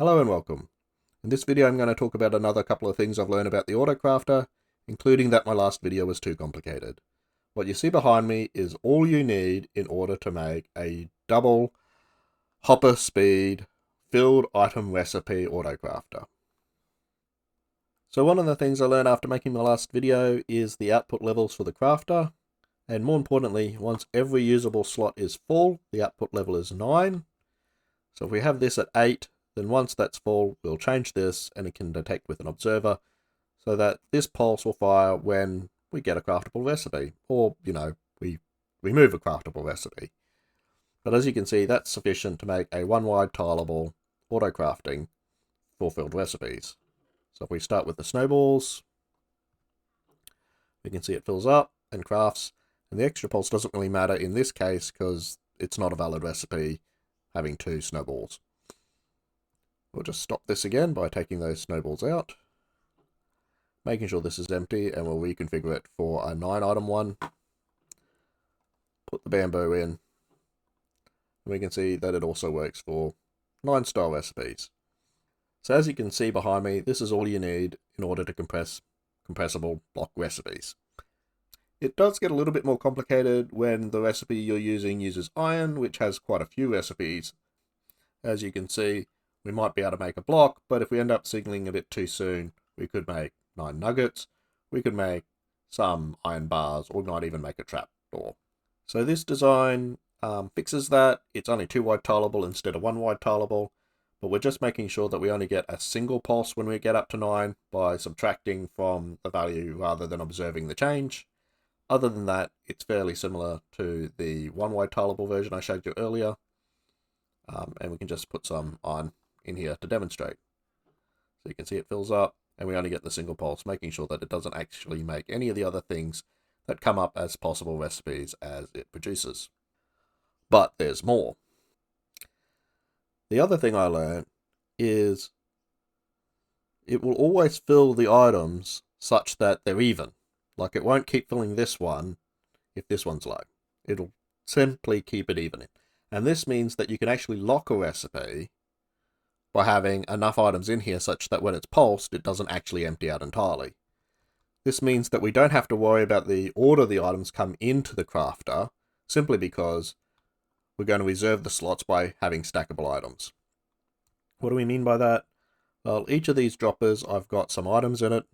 Hello and welcome. In this video I'm going to talk about another couple of things I've learned about the Autocrafter, including that my last video was too complicated. What you see behind me is all you need in order to make a double hopper speed filled item recipe Autocrafter. So one of the things I learned after making my last video is the output levels for the crafter, and more importantly, once every usable slot is full, the output level is 9. So if we have this at 8, then once that's full, we'll change this and it can detect with an observer so that this pulse will fire when we get a craftable recipe, or, we remove a craftable recipe. But as you can see, that's sufficient to make a one-wide tileable auto-crafting for filled recipes. So if we start with the snowballs, we can see it fills up and crafts, and the extra pulse doesn't really matter in this case because it's not a valid recipe having 2 snowballs. We'll just stop this again by taking those snowballs out, making sure this is empty, and we'll reconfigure it for a 9 item one. Put the bamboo in, and we can see that it also works for 9 style recipes. So as you can see behind me, this is all you need in order to compress compressible block recipes. It does get a little bit more complicated when the recipe you're using uses iron, which has quite a few recipes. As you can see, we might be able to make a block, but if we end up signaling a bit too soon, we could make 9 nuggets, we could make some iron bars, or we might even make a trap door. So this design fixes that. It's only 2 wide tileable instead of 1 wide tileable, but we're just making sure that we only get a single pulse when we get up to 9 by subtracting from the value rather than observing the change. Other than that, it's fairly similar to the 1 wide tileable version I showed you earlier, and we can just put some iron in here to demonstrate. So you can see it fills up and we only get the single pulse, making sure that it doesn't actually make any of the other things that come up as possible recipes as it produces. But there's more. The other thing I learned is it will always fill the items such that they're even. Like, it won't keep filling this one if this one's low. It'll simply keep it even. And this means that you can actually lock a recipe by having enough items in here such that when it's pulsed, it doesn't actually empty out entirely. This means that we don't have to worry about the order the items come into the crafter, simply because we're going to reserve the slots by having stackable items. What do we mean by that? Well, each of these droppers, I've got some items in it,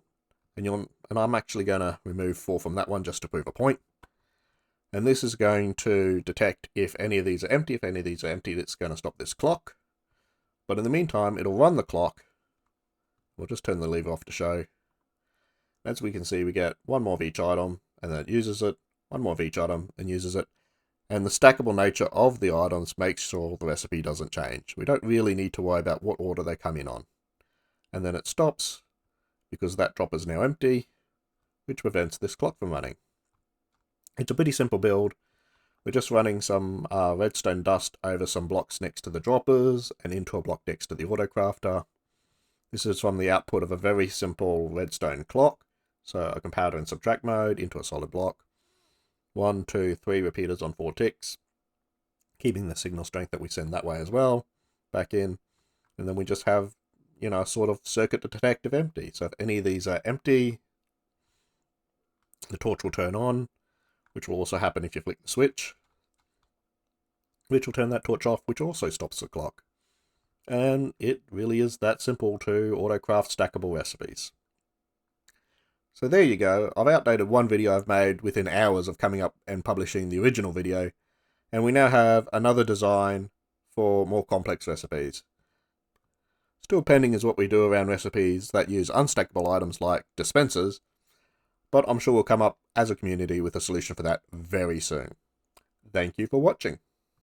and I'm actually going to remove 4 from that one just to prove a point. And this is going to detect if any of these are empty. If any of these are empty, it's going to stop this clock. But in the meantime, it'll run the clock. We'll just turn the lever off to show. As we can see, we get 1 more of each item, and then it uses it, 1 more of each item, and uses it. And the stackable nature of the items makes sure the recipe doesn't change. We don't really need to worry about what order they come in on. And then it stops, because that drop is now empty, which prevents this clock from running. It's a pretty simple build. We're just running some redstone dust over some blocks next to the droppers and into a block next to the Autocrafter. This is from the output of a very simple redstone clock. So a comparator and subtract mode into a solid block. 1, 2, 3 repeaters on 4 ticks. Keeping the signal strength that we send that way as well. Back in. And then we just have, a sort of circuit to detect if empty. So if any of these are empty, the torch will turn on, which will also happen if you flick the switch, which will turn that torch off, which also stops the clock. And it really is that simple to autocraft stackable recipes. So there you go. I've outdated one video I've made within hours of coming up and publishing the original video, and we now have another design for more complex recipes. Still pending is what we do around recipes that use unstackable items like dispensers, but I'm sure we'll come up as a community with a solution for that very soon. Thank you for watching.